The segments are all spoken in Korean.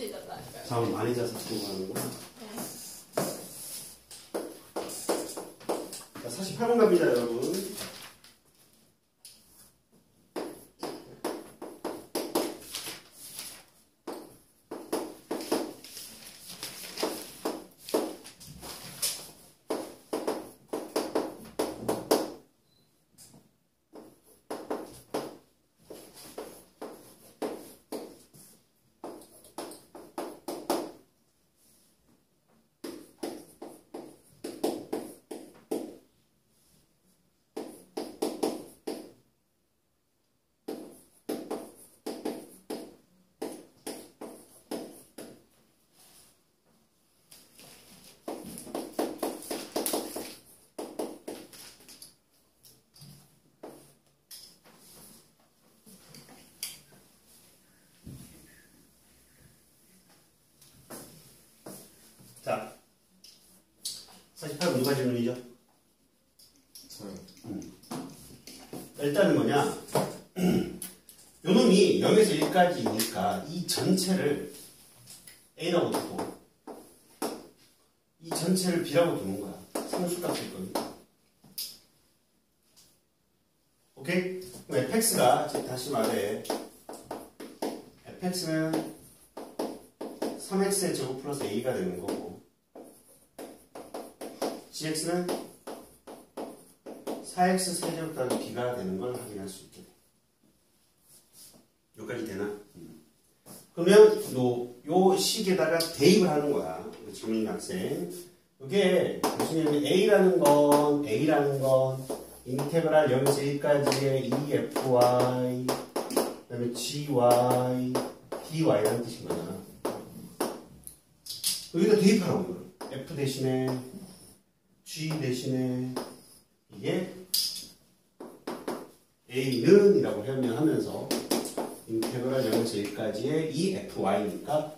힘들잖아요. 잠 많이 자서 그런 거 하는구나. 자, 48번 갑니다, 여러분. 자, 48번 누가 질문이죠? 저요. 일단은 뭐냐, 요 놈이 0에서 1까지니까 이 전체를 A라고 두고 이 전체를 B라고 두는 거야. 상수값일 거니까. 오케이? 그럼 fx가, 다시 말해, fx는 3x의 제곱 플러스 a가 되는 거고, gx는 4x 세제곱 더하기 b가 되는 걸 확인할 수 있게 돼. 여기까지 되나? 그러면 요 식에다가 대입을 하는 거야. 질문인 학생. 이게 무슨 얘기냐면 A라는 건 인테그랄 0에서 1까지의 EFY 그 다음에 GY, DY라는 뜻인 거잖아. 여기다 대입하라고 이거. F 대신에 G 대신에 이게 A는 이라고 설명하면서 인테그랄 0에서 1까지의 EFY니까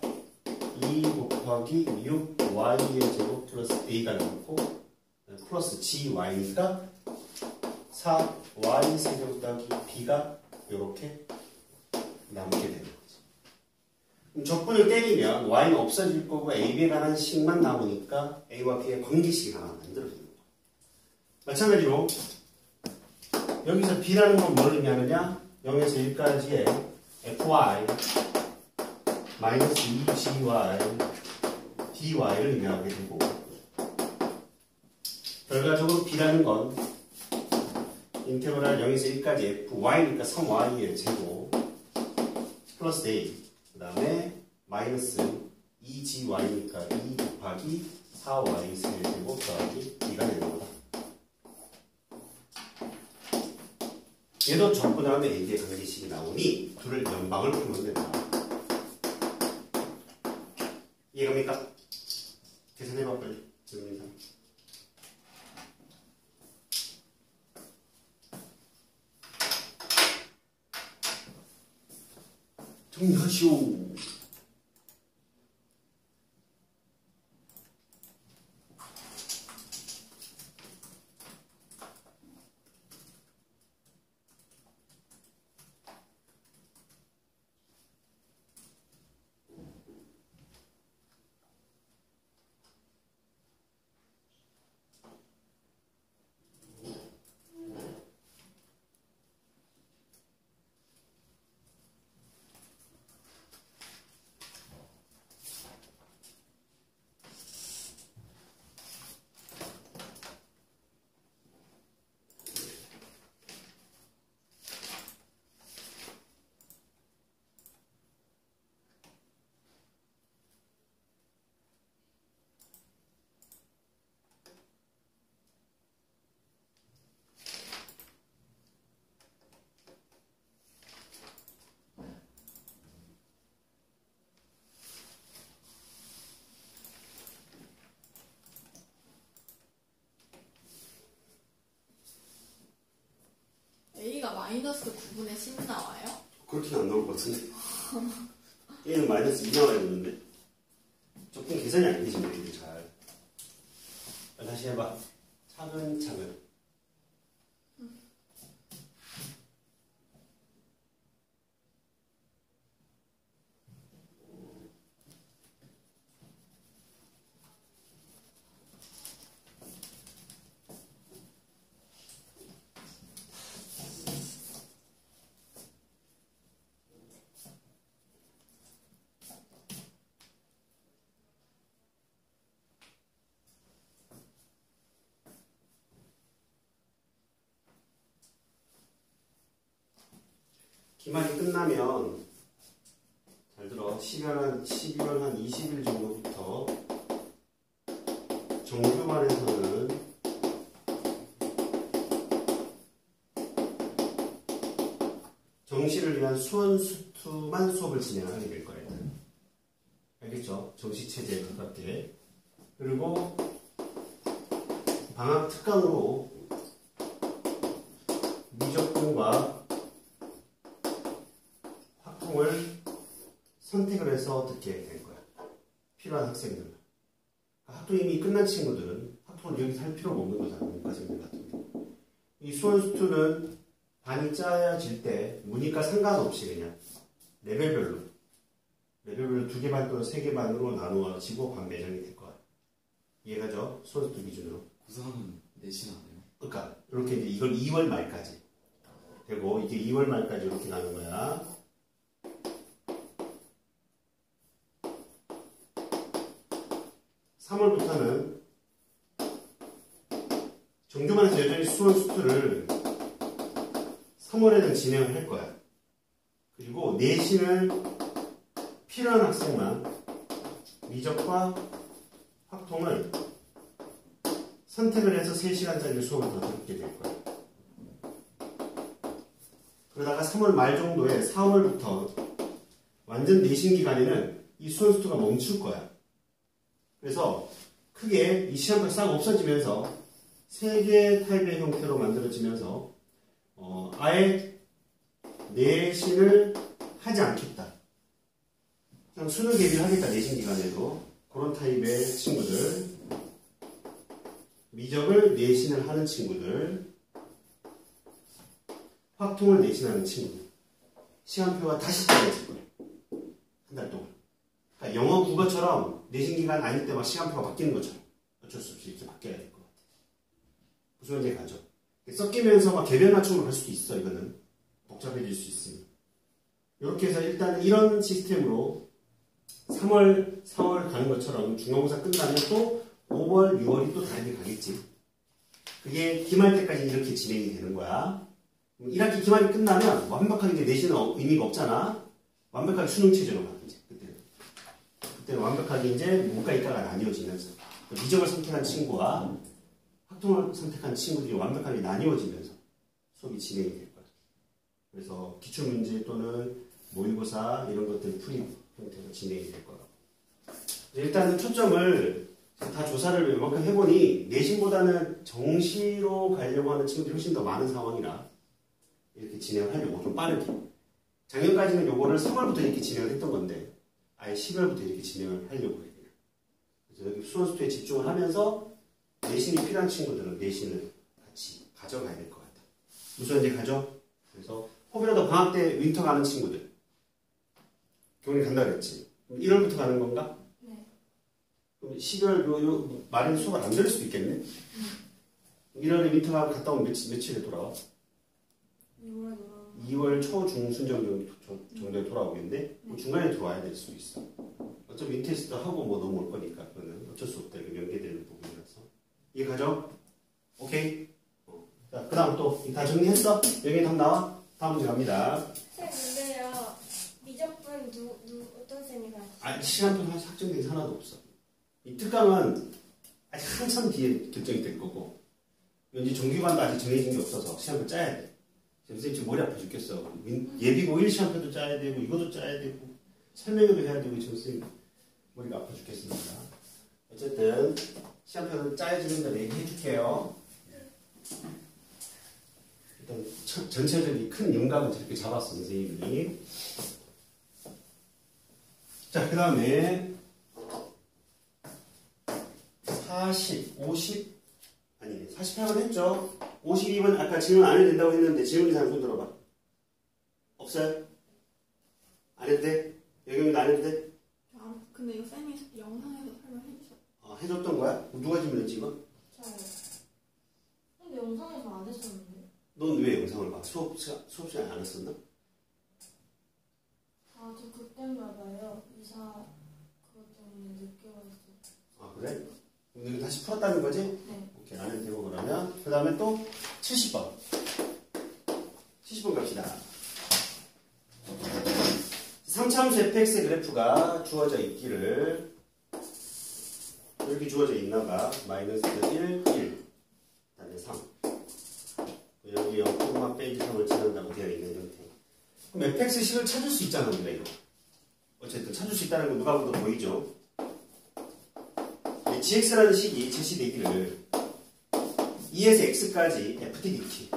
2 곱하기 6y의 제곱 플러스 a가 남고 플러스 gy니까 4y 세제곱 더하기 b가 이렇게 남게 되는 거지. 그럼 적분을 때리면 y는 없어질 거고 ab에 관한 식만 남으니까 a와 b의 관계식이 하나 만들어지는 거야. 마찬가지로 여기서 b라는 건 뭘 의미하느냐? 0에서 1까지의 fy 마이너스 2gy dy를 의미하게 되고, 결과적으로 b라는 건 인테그랄 0에서 1까지 fy니까 3y의 제곱 플러스 a, 그 다음에 마이너스 2gy니까 2 곱하기 4y 세제곱 더하기 b가 되는 거다. 얘도 적분을 하면 a의 관계식이 나오니 둘을 연방을 풀면 된다. 이해갑니까? 계산해봐 빨리. 질문이다. 정리하시오. A가 마이너스 9분의 10 나와요? 그렇게는 안 나올 것 같은데. 얘는 마이너스 2 나와야 되는데. 조금 계산이 안 되지, 이게 잘. 다시 해봐. 차근차근. 기말이 끝나면 잘 들어 12월 한 20일 정도부터 정규반에서는 정시를 위한 수원수투만 수업을 진행하게 될 거예요. 알겠죠? 정시체제에 가깝게. 그리고 방학 특강으로 미적분과 확통을 선택을 해서 어떻게 될 거야. 필요한 학생들은. 학통이 이미 끝난 친구들은 학통을 여기서 할 필요가 없는 거잖아. 문과생들 같은 경우. 이 수원수투는 반이 짜여질 때 문이과 상관없이 그냥 레벨별로 2개 반 또는 3개 반으로 나누어지고 반 매장이 될 거야. 이해가죠? 수원수투 기준으로. 고3은 내신 안 해요? 그러니까 이렇게 이제 이걸 2월 말까지 되고 이게 2월 말까지 이렇게 가는 거야. (3월부터는) 정규반에서 여전히 수원수투를 3월에는 진행을 할 거야. 그리고 내신을 필요한 학생만 미적과 확통을 선택을 해서 3시간짜리 수업을 더 듣게 될 거야. 그러다가 3월 말 정도에 4월부터 완전 내신 기간에는 이 수원수투가 멈출 거야. 그래서 크게 이 시험이 싹 없어지면서 3개 타입의 형태로 만들어지면서 아예 내신을 하지 않겠다. 그냥 수능 대비를 하겠다. 내신 기간에도. 그런 타입의 친구들. 미적을 내신을 하는 친구들. 확통을 내신하는 친구들. 시간표가 다시 짜여질 거예요. 한 달 동안. 그러니까 영어 국어처럼 내신 기간 아닐 때 막 시간표가 바뀌는 것처럼 어쩔 수 없이 이렇게 바뀌어야 될 것 같아요. 무슨 말인지 가죠? 섞이면서 막 개별 맞춤으로 갈 수도 있어. 이거는 복잡해질 수 있으니. 이렇게 해서 일단 이런 시스템으로 3월, 4월 가는 것처럼 중간고사 끝나면 또 5월, 6월이 또 다르게 가겠지. 그게 기말 때까지 이렇게 진행이 되는 거야. 1학기 기말이 끝나면 완벽하게 이제 내신은 의미가 없잖아. 완벽하게 수능 체제로 가. 이제 그때는 완벽하게 이제 문과 이과가 나뉘어지면서 미적을 선택한 친구와 확통을 선택한 친구들이 완벽하게 나뉘어지면서 수업이 진행이 될 거야. 그래서 기출문제 또는 모의고사 이런 것들 풀이 형태로 진행이 될 거라고. 일단 초점을 다 조사를 웬만큼 해보니 내신보다는 정시로 가려고 하는 친구들이 훨씬 더 많은 상황이라 이렇게 진행을 하려고 좀 빠르게. 작년까지는 요거를 3월부터 이렇게 진행을 했던 건데 아예 10월부터 이렇게 진행을 하려고 해요. 그래서 여기 수원수투에 집중을 하면서 내신이 필요한 친구들은 내신을 같이 가져가야 될 것 같다. 무슨 이제 가죠? 그래서 혹여라도 방학 때 윈터 가는 친구들 교훈이 간다 그랬지. 그럼 1월부터 가는 건가? 네. 그럼 12월 요 말에는 수업을 안 들을 수도 있겠네. 1월에 윈터 가고 갔다 오면 며칠에 돌아와? 2월 초중순 정도에 돌아오겠는데 중간에 들어와야 될 수도 있어. 어차피 윈테스트 하고 뭐 넘어올 거니까 그거는 어쩔 수 없다. 이거 연계되는 부분이라서. 이해 가죠? 오케이? 자, 그 다음 또 다 정리했어? 여기 답 나와? 다음 문제 갑니다. 근데요, 미적분 어떤 쌤이 가르치세요? 아니, 시간표 확정된 게 하나도 없어. 이 특강은 아직 한참 뒤에 결정이 될 거고, 왠지 정규반도 아직 정해진 게 없어서 시간표 짜야 돼. 선생님 지금 머리 아파 죽겠어. 예비고 1 시간표도 짜야 되고, 이것도 짜야 되고, 설명회도 해야 되고, 지금 선생님 머리가 아파 죽겠습니다. 어쨌든, 시간표는 짜여지는 대로 얘기해 줄게요. 일단, 전체적인 큰 윤곽은 저렇게 잡았어, 선생님이. 자, 그 다음에, 40, 50, 아니, 48번 했죠? 52번 아까 질문 안 해도 된다고 했는데 질문이 잘 손 들어봐. 없어요? 안 해도 돼? 여경이도 안 해도 돼? 아, 근데 이거 쌤이 영상에서 설명해 주셨어. 해줬던 거야? 누가 질문했지 이거? 저요. 근데 영상에서 안 했었는데. 넌 왜 영상을 봐? 수업 시간에 안 했었나? 아, 저 그때인가 봐요. 이사 그것 때문에 늦게 왔어요. 아, 그래? 그럼 이거 다시 풀었다는 거지? 네. 오케이, 안 해도 되고 그러면. 그 다음에 또 70번. 70번 갑시다. 3차함수 fx의 그래프가 주어져 있기를 이렇게 주어져 있나봐. 마이너스 1, 1 다음에 3 여기 0, 빼기 3을 지난다고 되어 있는 형태. 그럼 fx 식을 찾을 수 있잖아 우리가 이거. 어쨌든 찾을 수 있다는 건 누가 봐도 보이죠. gx라는 식이 제시되기를 2에서 x까지 ft dt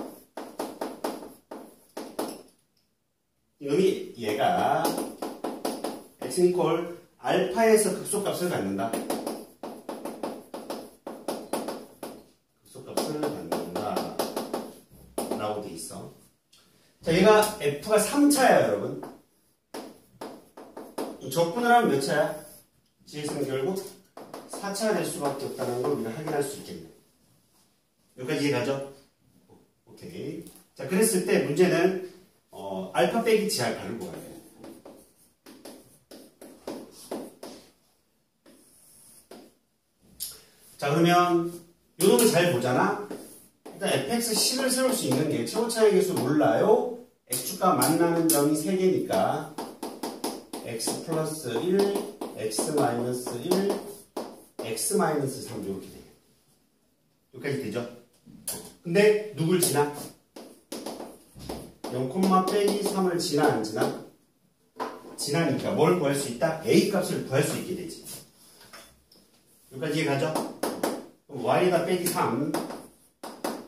이놈이 얘가 x 이퀄 알파에서 극소값을 갖는다. 극소값을 갖는다 라고 돼 있어. 자, 얘가 f가 3차야 여러분. 적분을 하면 몇 차야? gx는 결국 4차가 될 수밖에 없다는 걸 우리가 확인할 수 있겠네. 여기까지 이해가죠? 오케이. 자, 그랬을 때 문제는 알파 빼기 g 알파를 구해야 돼. 자, 그러면 요 놈을 잘 보잖아. 일단 fx 식을 세울 수 있는 게 최고 차이 계수 몰라요. x축과 만나는 점이 3개니까 x 플러스 1, x 마이너스 1, x 마이너스 3 이렇게 돼요. 여기까지 되죠? 근데 누굴 지나? 0, 빼기 3을 지나 안 지나? 지나니까 뭘 구할 수 있다? a 값을 구할 수 있게 되지. 여기까지 이해가죠? 그럼 y에다 빼기 3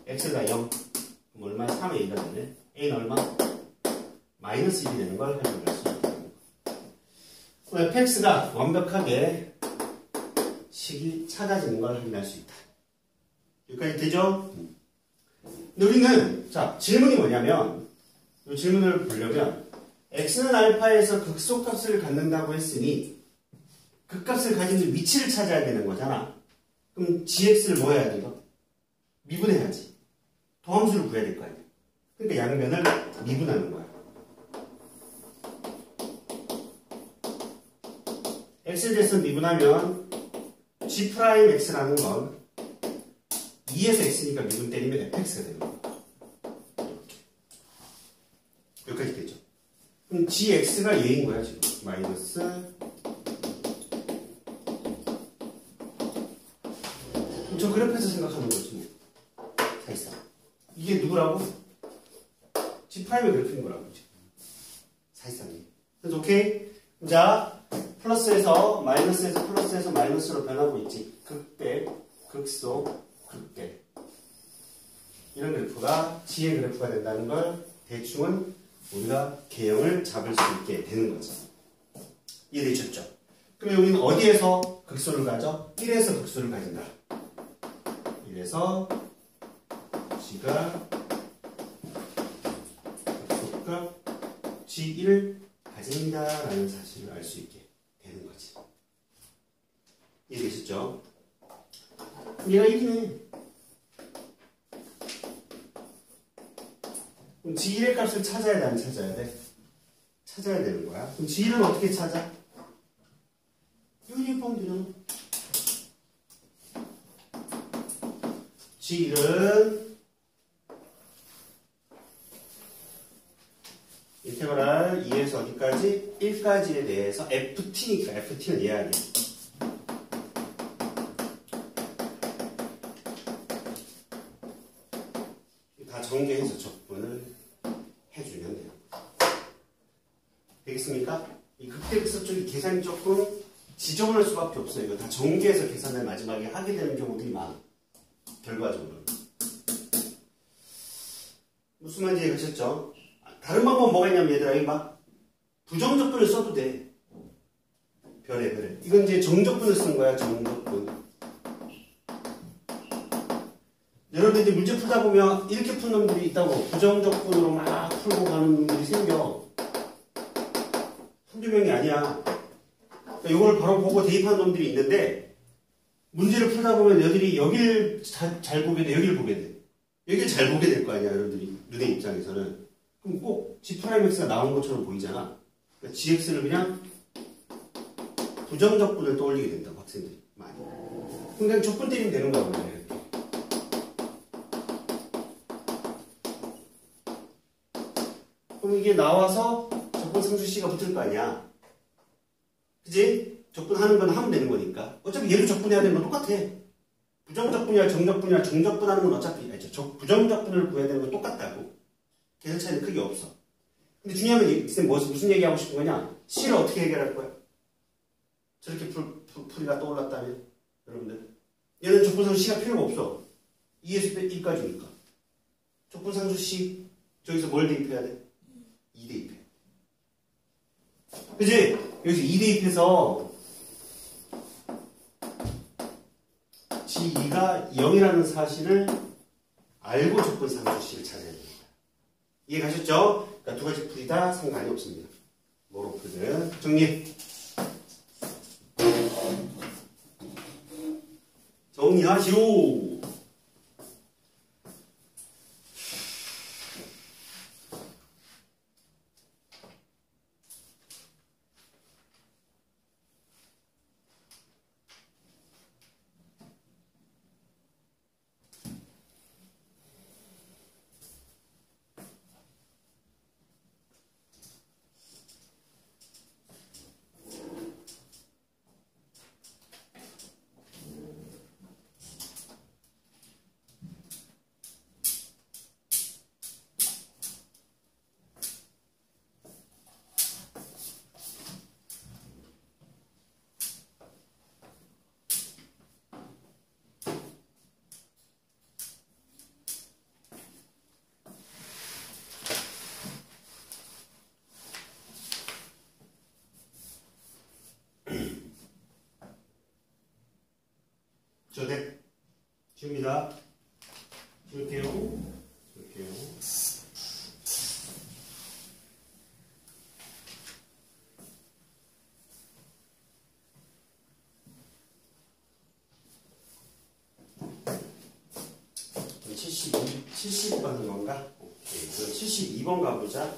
x에다 0 그럼 얼마? 3의 a가 되네. a는 얼마? 마이너스 1이 되는 걸 활용할 수 있다. 그럼 fx가 완벽하게 식이 찾아지는 걸 확인할 수 있다. 여기까지 되죠? 근데 우리는 자 질문이 뭐냐면 이 질문을 보려면 x는 알파에서 극소값을 갖는다고 했으니 그 값을 가진 위치를 찾아야 되는 거잖아. 그럼 gx를 뭐 해야 돼요? 미분해야지. 도함수를 구해야 될 거 아니야. 그러니까 양변을 미분하는 거야. x에 대해서 미분하면 g'x라는 건 2에서 x니까 미분 때리면 fx가 되는 거야. 여기까지 되죠. 그럼 gx가 얘인 거야 지금. 마이너스 저 그래프에서 생각하는 거지. 사실상 이게 누구라고? g'의 그래프인 거라고 지금. 사실상. 그래서 오케이. 자 플러스에서 마이너스에서 플러스에서 마이너스로 변하고 있지. 극대, 극소, 극대. 이런 그래프가 g의 그래프가 된다는 걸 대충은 우리가 개형을 잡을 수 있게 되는 거죠. 이해되셨죠? 그러면 우리는 어디에서 극소를 가져? 1에서 극소를 가진다. 1에서 g가 극소값 g1 가진다라는 사실을 알 수 있게 되는 거지. 이해되셨죠? 얘가 1이네. 그럼 g1의 값을 찾아야 돼, 안 찾아야 돼? 찾아야 되는 거야. 그럼 g1은 어떻게 찾아? 이렇게 보면 되잖아. g1은 인테그랄 2에서 어디까지? 1까지에 대해서 ft니까 ft는 얘야 돼. 다 전개해서 적분을 해주면 돼요. 되겠습니까? 이 극대극소 쪽이 계산이 조금 지저분할 수밖에 없어요. 이거 다 전개해서 계산을 마지막에 하게 되는 경우들이 많아. 결과적으로. 무슨 말인지 이해하셨죠? 다른 방법 뭐가 있냐면 얘들아 이거 봐. 부정적분을 써도 돼. 별에. 이건 이제 정적분을 쓴 거야. 정적분. 여러분들 이제 문제 풀다 보면 이렇게 푼 놈들이 있다고. 부정적분으로 막 풀고 가는 놈들이 생겨. 한두 명이 아니야. 그러니까 이걸 바로 보고 대입하는 놈들이 있는데 문제를 풀다 보면 여기를 여길 잘 보게 돼. 여기를 보게 돼. 여기를 잘 보게 될 거 아니야. 여러분들이 눈의 입장에서는. 그럼 꼭 g'x가 나온 것처럼 보이잖아. 그러니까 gx를 그냥 부정적분을 떠올리게 된다고 학생들이 많이. 그럼 그냥 적분 때리면 되는 거야. 원래. 그럼 이게 나와서 적분 조건 상수 C가 붙을 거 아니야. 그지? 적분하는 건 하면 되는 거니까. 어차피 얘도 적분해야 되는 건 똑같아. 부정적분이야 정적분이야 정적분하는 건 어차피 부정적분을 구해야 되는 건 똑같다고. 계산 차이는 크게 없어. 근데 중요한 건 쌤 무슨 얘기하고 싶은 거냐? C를 어떻게 해결할 거야? 저렇게 풀이가 떠올랐다면 여러분들 얘는 적분상수 C가 필요가 없어. 2에서 1까지니까 적분상수 C 저기서 뭘 대입해야 돼? 2 대입해. 그치? 여기서 2 대입해서 G2가 0이라는 사실을 알고 적분상수 C를 찾아야 됩니다. 이해 가셨죠? 그러니까 두 가지 풀이 다 상관이 없습니다. 뭐로 풀든 정리. 정리하시오. 저대 지웁니다. 지울게요. 지울게요. 그럼 72번인 건가? 오케이. 그럼 72번 가보자.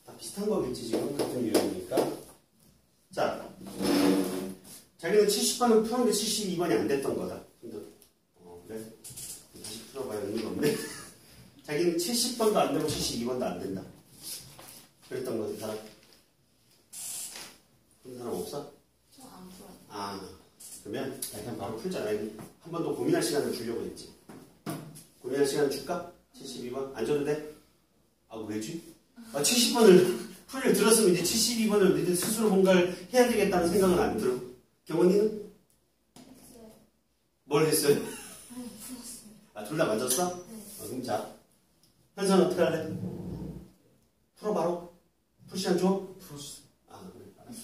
다 비슷한 거겠지, 지금. 같은 유형이니까. 자. 자기는 70번을 풀었는데 72번이 안 됐던 거다. 그래? 다시 풀어봐야 의미가 없네. 자기는 70번도 안 되고 72번도 안 된다. 그랬던 거지, 사람? 그런 사람 없어? 저 안 풀어요. 아, 그러면 그냥 바로 풀잖아. 한 번 더 고민할 시간을 주려고 했지. 고민할 시간 줄까? 72번? 안 줘도 돼? 아, 왜지? 70번을 풀을 들었으면 이제 72번을 너희들 스스로 뭔가를 해야 되겠다는 생각은 안 들어. 경원이는? 했어요. 뭘 했어요? 아니, 풀었어요. 아, 둘 다 맞았어? 네. 그럼 자. 현서는 어떻게 할래? 풀어 바로? 풀 시간 줘? 풀어주세요. 아, 그래. 알았어.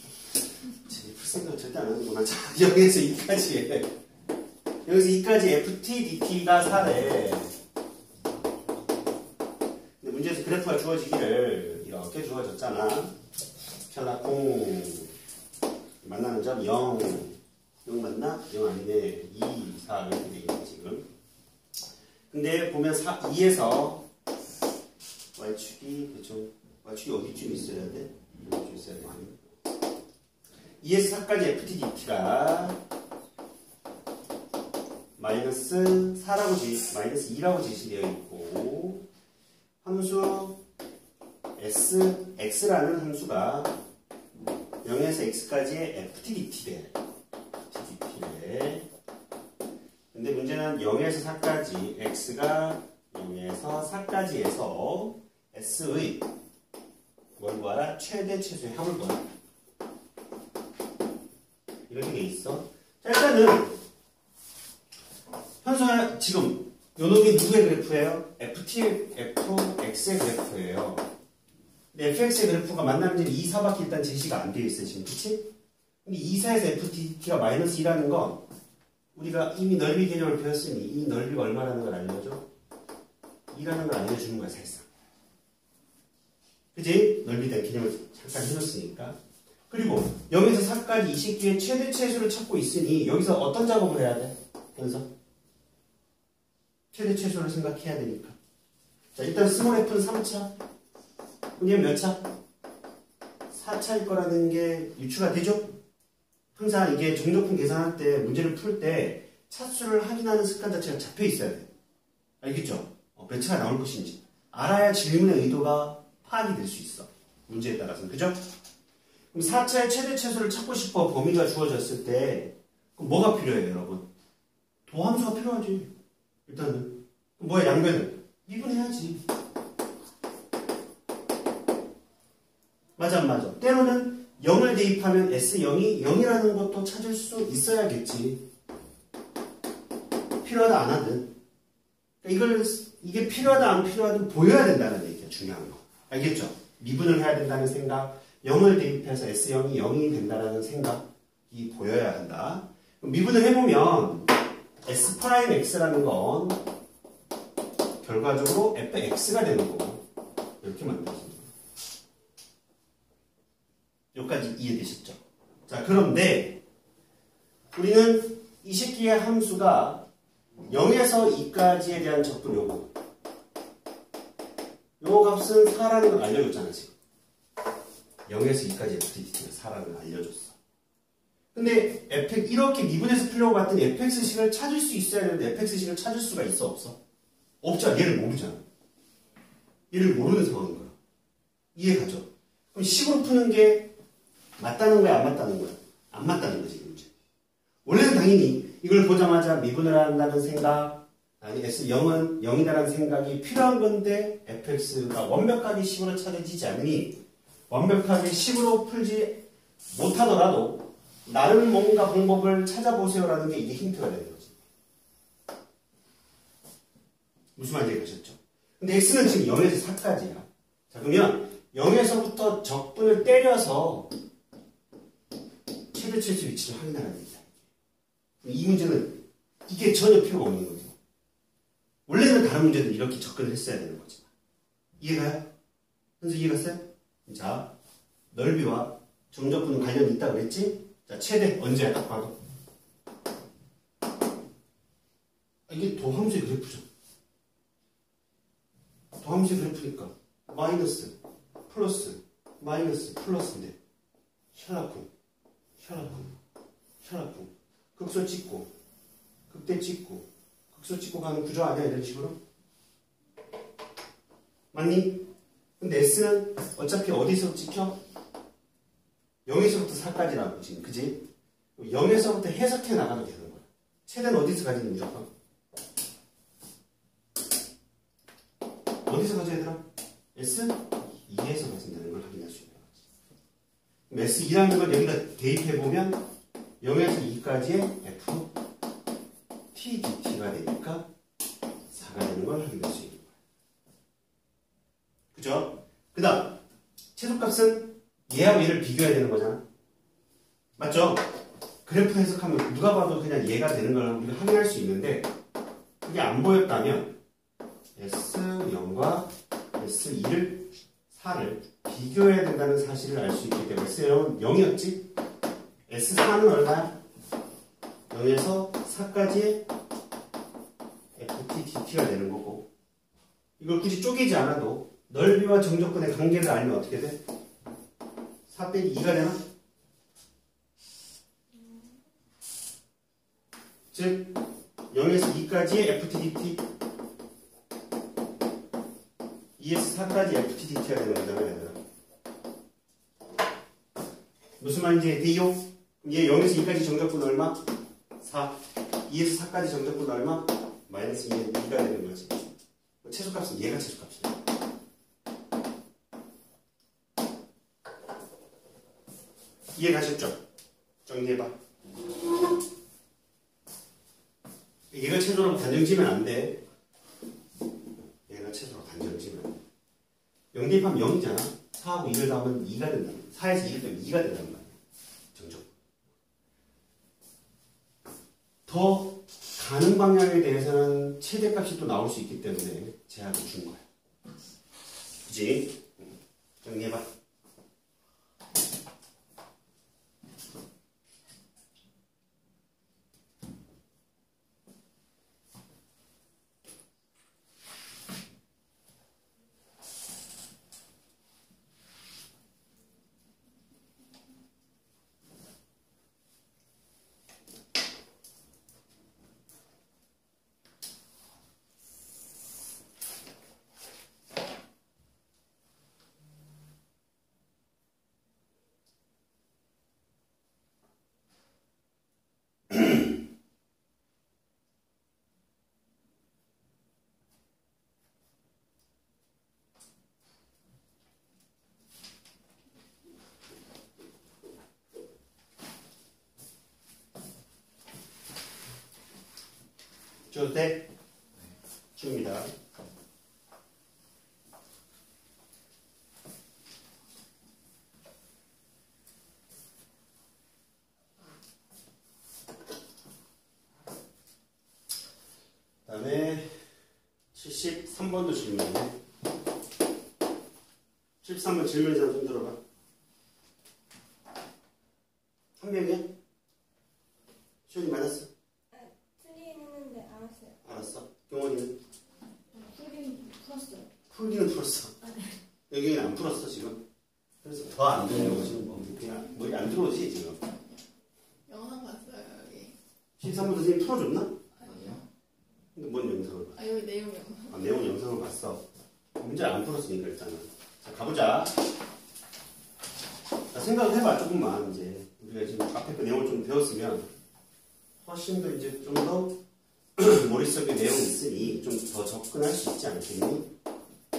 풀 생각 절대 안 하는구나. 자, 여기에서 2까지 해. 여기서 2까지 FT, DT가 4래. 근데 문제에서 그래프가 주어지기를 이렇게 주어졌잖아. 편하공. 만나는 점 0. 0 맞나? 0 아니네. 2, 4 이렇게 되겠네 지금. 근데 보면 2에서 y축이 그렇죠. y축이 어디쯤 있어야 돼? 여기쯤 있어야 돼. 2에서 4까지 FTDT가 마이너스 4라고 마이너스 2라고 제시되어 있고 함수 X라는 함수가 0에서 x까지의 FTDT래. 근데 문제는 0에서 4까지 x가 0에서 4까지에서 s의 뭘 구하라? 최대 최소의 합을 구하라. 이렇게 돼 있어. 자, 일단은 현수야 지금 요 놈이 누구의 그래프예요? fx의 그래프예요. 근데 fx의 그래프가 만나는 점 2, 4밖에 일단 제시가 안 되어 있어요, 지금. 그치? 근데 2, 4에서 ft가 마이너스 2라는 건 우리가 이미 넓이 개념을 배웠으니 이 넓이가 얼마라는 걸 알려줘? 2라는 걸 알려주는 거야, 사실상. 그치? 넓이에 대한 개념을 잠깐 해줬으니까. 그리고 0에서 4까지 이 새끼의 최대 최소를 찾고 있으니 여기서 어떤 작업을 해야 돼? 현서? 최대 최소를 생각해야 되니까. 자, 일단 스몰 f는 3차. 그냥 몇 차? 4차일 거라는 게 유추가 되죠? 항상 이게 정적분 계산할 때 문제를 풀 때 차수를 확인하는 습관 자체가 잡혀 있어야 돼. 알겠죠? 몇 차가 나올 것인지. 알아야 질문의 의도가 파악이 될 수 있어. 문제에 따라서는. 그죠? 그럼 4차의 최대 최소를 찾고 싶어 범위가 주어졌을 때 그럼 뭐가 필요해요, 여러분? 도함수가 필요하지. 일단은. 뭐야, 양변은? 미분해야지. 맞아, 안 맞아. 때로는 0을 대입하면 S0이 0이라는 것도 찾을 수 있어야겠지. 필요하다 안 하든. 그러니까 이게 필요하다 안 필요하든 보여야 된다는 얘기야, 중요한 거. 알겠죠? 미분을 해야 된다는 생각, 0을 대입해서 S0이 0이 된다는 생각이 보여야 한다. 미분을 해보면 S'X라는 건 결과적으로 fx가 되는 거고 이렇게 만들어집니다. 여기까지 이해되셨죠? 자, 그런데 우리는 이 새끼의 함수가 0에서 2까지에 대한 적분 요거 요 값은 4라는 걸 알려줬잖아, 지금. 0에서 2까지 FTDT가 4라는 걸 알려줬어. 근데 이렇게 미분해서 풀려고 봤더니 fx식을 찾을 수 있어야 되는데 fx식을 찾을 수가 있어, 없어? 없잖아. 얘를 모르잖아. 얘를 모르는 상황인 거야. 이해가죠? 그럼 식으로 푸는 게 맞다는 거야, 안 맞다는 거야? 안 맞다는 거지, 문제. 원래는 당연히 이걸 보자마자 미분을 한다는 생각, 아니 S0은 0이다라는 생각이 필요한 건데 fx가 완벽하게 식으로 찾아지지 않으니 완벽하게 식으로 풀지 못하더라도 나름 뭔가 방법을 찾아보세요라는 게 이게 힌트가 되는 거지. 무슨 말인지 아셨죠? 근데 x는 지금 0에서 4까지야. 자, 그러면 0에서부터 적분을 때려서 최대 최소 위치를 확인하는 겁니다. 이 문제는 이게 전혀 필요가 없는 거죠. 원래는 다른 문제는 이렇게 접근을 했어야 되는 거지만. 이해가요? 현수 이해갔어요? 자, 넓이와 정적분은 관련이 있다고 그랬지? 자, 최대 언제야? 딱 봐도. 이게 도함수의 그래프죠. 도함수의 그래프니까 마이너스, 플러스, 마이너스, 플러스인데 혈압풍, 극소 찍고, 극대 찍고, 극소 찍고 가는 구조 아니야? 이런 식으로? 맞니? 근데 S는 어차피 어디서 찍혀? 0에서부터 4까지라고 지금, 그지? 0에서부터 해석해 나가도 되는 거야. 최대는 어디서 가지는 무조건? 어디서 가져야 되나? S2에서 가진다는 걸 확인할 수 있는 거지. 그럼 S2라는 걸 여기다 대입해보면 0에서 2까지의 F, T, DT가 되니까 4가 되는 걸 확인할 수 있는 거야. 그죠? 그 다음, 최소값은 얘하고 얘를 비교해야 되는 거잖아. 맞죠? 그래프 해석하면 누가 봐도 그냥 얘가 되는 걸 우리가 확인할 수 있는데 그게 안 보였다면 S0과 S2를 4를 비교해야 된다는 사실을 알 수 있기 때문에 S0은 0이었지? S4는 얼마야? 0에서 4까지의 FT, DT가 되는 거고 이걸 굳이 쪼개지 않아도 넓이와 정적분의 관계를 알면 어떻게 돼? 4 빼기 2가 되나? 즉 0에서 2까지의 FTDT 2에서 4까지 FTDT가 되는 거잖아요, 얘들아. 무슨 말인지 돼요? 얘 0에서 2까지 정적분 얼마? 4. 2에서 4까지 정적분 얼마? 마이너스 2가 되는 거지. 최소값은 얘가 최소값이야. 이해 가셨죠? 정리해봐. 얘가 최소라고 단정지면 안 돼. 얘가 최소라고 단정지면 안 돼. 0 대입하면 0이잖아. 4하고 2를 더하면 2가 된다. 4에서 2를 더하면 2가 된다는 말이야. 정적. 더 가는 방향에 대해서는 최대값이 또 나올 수 있기 때문에 제약을 준 거야. 그치? 정리해봐. 줘도 돼? 줍니다. 그 다음에 73번도 질문이네. 73번 질문이잖아. 좀 들어봐. 한 명이야? 시원이 맞았어? 풀이는 했는데 알았어요. 알았어. 경원이는? 풀이는 풀었어요. 풀기는 풀었어. 여기는 안 풀었어 지금. 그래서 더 안 되는 거지. 뭐 그냥 머리 안 들어오지 지금. 영상 봤어요 여기. 13번 선생님 풀어줬나? 아니요. 근데 뭔 영상을 봤어? 아 여기 내용 영상. 아, 내용 영상을 봤어. 문제를 안 풀었으니까 일단은. 자 가보자. 자, 생각을 해봐 조금만 이제. 우리가 지금 앞에 그 내용을 좀 배웠으면 훨씬 더 이제 좀 더 머릿속에 내용이 있으니 좀 더 접근할 수 있지 않겠니?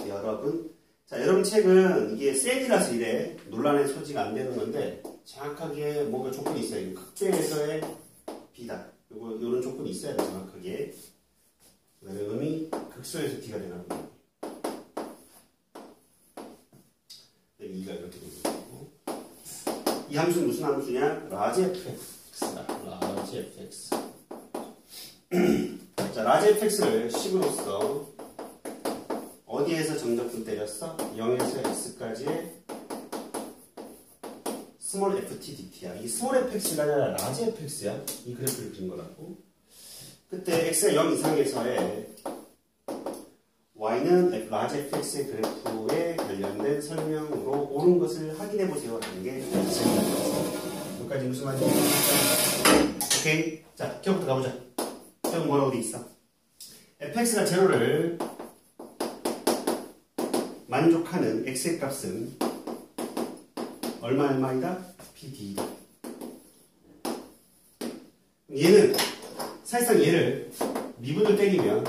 여러분. 자, 여러분 책은 이게 셀이라서 이래 논란의 소지가 안 되는 건데 정확하게 뭔가 조건이 있어요. 극대에서의 B다. 요런 조건이 있어야 돼 정확하게. 그다음에 음이 극소에서 D가 되나 보네. E가 이렇게 되는 거고. 이 함수는 무슨 함수냐? 라지 fx다. 라지 fx. 자, 라지 fx를 식으로서 어디에서 정적분 때렸어? 0에서 x까지의 스몰 ft dt야. 이 스몰 fx가 아니라 라지 fx야. 이 그래프를 그린 거라고. 그때 x가 0 이상에서의 y는 라지 fx의 그래프에 관련된 설명으로 옳은 것을 확인해 보세요. 라는 게 여기까지 무슨 말인지 오케이. 자, 기억부터 가보자. 기억 뭐라고 돼 있어? fx가 제로를 만족하는 x의 값은 얼마이다? pd이다. 얘는 사실상 얘를 미분을 때리면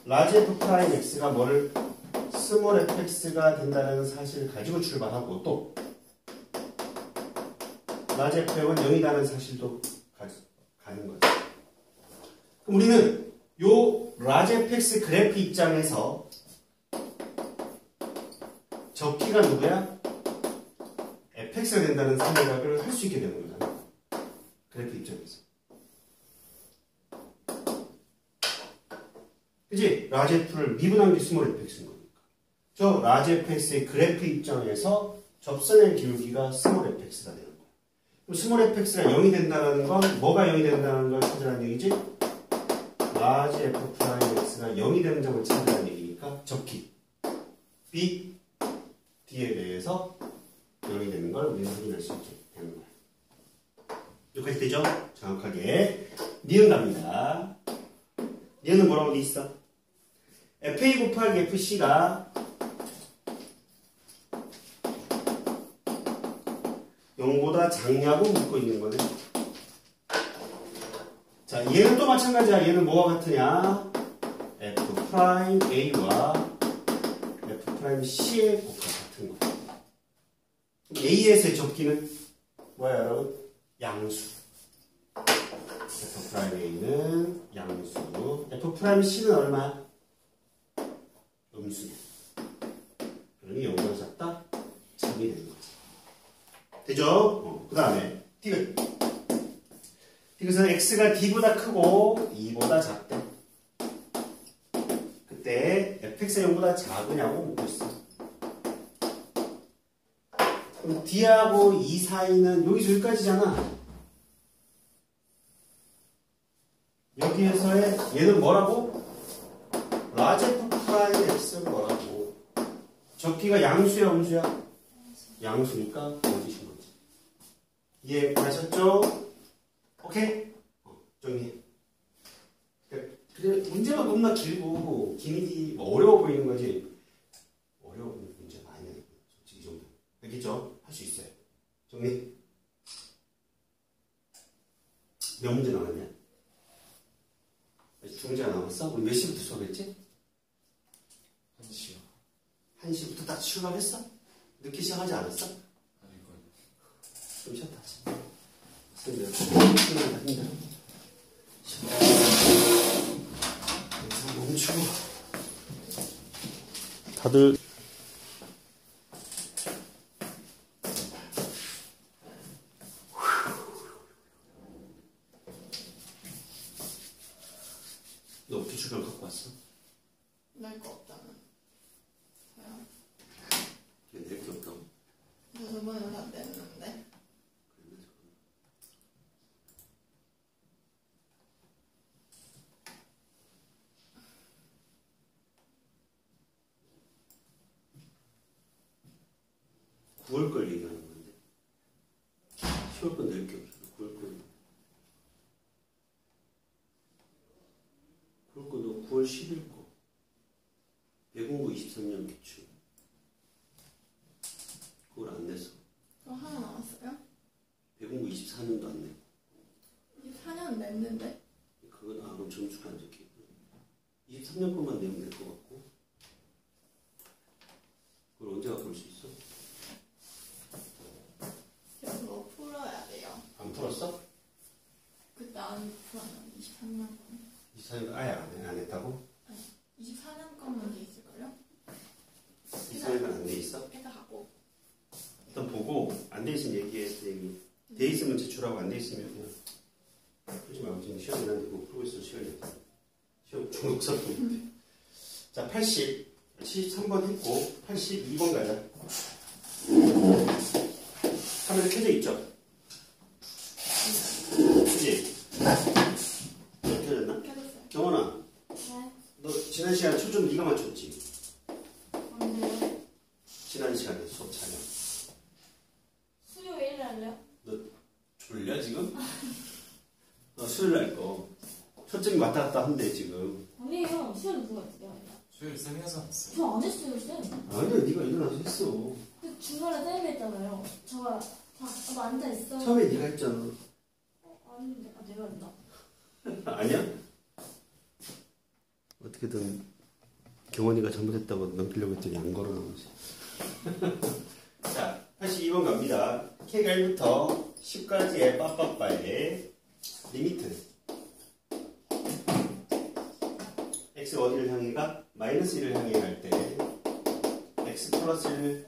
라지 f 프라임 x가 뭐를 스몰 fx가 된다는 사실을 가지고 출발하고 또 라지 fm은 0이라는 사실도 가는 거죠. 그럼 우리는 요 라지 fx 그래프 입장에서 적기가 누구야? fx가 된다는 생각을 할 수 있게 되는 거잖아. 그래프 입장에서. 그치? 라지 f를 미분한 게 스몰 fx인 거니까. 저 라지 fx의 그래프 입장에서 접선의 기울기가 스몰 fx가 되는 거야. 그럼 스몰 fx가 0이 된다는 건 뭐가 0이 된다는 걸 찾으라는 얘기지? 라지 f 프라임 x가 0이 되는 점을 찾으라는 얘기니까 적기 b d에 대해서 0이 되는 걸 우리는 확인할 수 있게 되는 거야. 여기까지 되죠? 정확하게 니은 갑니다. 니은은 뭐라고 돼 있어? fa 곱하기 fc가 0보다 작냐고 묻고 있는 거네. 자, 얘는 또 마찬가지야. 얘는 뭐와 같으냐? f'a와 f'c의 곱과 같은 거. a에서의 접기는 뭐야, 여러분? 양수. f'a는 양수. f'c는 얼마야? 음수야. 그러니 0보다 작다? 작이 되는 거지. 되죠? 그 다음에 디귿. 디귿은 x가 d보다 크고 2보다 작대. 그때 fx가 0보다 작으냐고 묻고 있어. 그럼 d하고 2 사이는 여기서 여기까지잖아. 여기에서의 얘는 뭐라고? 라지 f 프라임 x는 뭐라고? 적기가 양수야 음수야? 양수니까 어디신 거지? 이해 가셨죠? 오케이? 정리해. 그래, 문제가 너무나 길고 기믹이 뭐 어려워 보이는 거지. 어려운 문제 많이 내고 솔직히 이 정도. 알겠죠? 할 수 있어요. 정리. 몇 문제 남았냐? 두 문제가 남았어? 우리 몇 시부터 수업했지? 1시요. 1시부터 딱 출발했어? 늦게 시작하지 않았어? 아닐걸요. 좀 쉬었다. 힘들어. 추워. 다들 너 기출을 갖고 왔어? 낼 거 없잖아. 그냥 낼게 없다고? 저 저번에 다 냈는데. 9월 걸 얘기하는 건데 10월 건 낼 게 없어. 9월 건 9월 거도 9월 10일 거 배공부 23년 기출 그걸 안 냈어. 그거 하나 남았어요? 배공부 24년도 안 냈고 4년 냈는데. 그건 그럼 점수가 안 적혀있고 23년 것만 내면 될 것 같고 그걸 언제 갖고 올 수 있어? 제가 그거 풀어야 돼요. 안 풀었어? 그때 안 풀었는데 23년 건. 24년 아예 안 했다고? 24년 건만 돼 있을걸요? 24년간 안 돼 있어? 이따 갖고. 일단 보고 안 돼 있으면 얘기해. 돼 있으면 제출하고 안 돼 있으면 그냥 풀지 말고 지금 시험이라는데 그거 풀고 있을 시간이 없어. 시험 중독사 보는데. 자, 73번 했고 82번 가자. 카메라 켜져 있죠? 그치? 켜졌나? 켜졌어요. 정원아, 네. 너 지난 시간 초점 네가 맞췄지? 언제요? 지난 시간에 수업 촬영. 수요일 할래요? 졸려 지금? 수요일 날 거. 초점이 왔다 갔다 한대 지금. 아니에요. 수요일 누가 했어요? 아니야. 수요일 쌤이 하지 않았어요? 저 안 했어요, 쌤. 아니야, 네가 일어나서 했어. 그 중간에 쌤이 했잖아요. 저가 너 앉아있어. 처음에 네가 했잖아. 아닌데, 내가 했나? 아니야? 어떻게든 경원이가 잘못했다고 넘기려고 했더니 안 걸어놓으지. 자, 82번 갑니다. K가 1부터 10까지의 빠빠빠의 리미트. X 어디를 향해 가? 마이너스 1을 향해 갈 때 X 플러스 1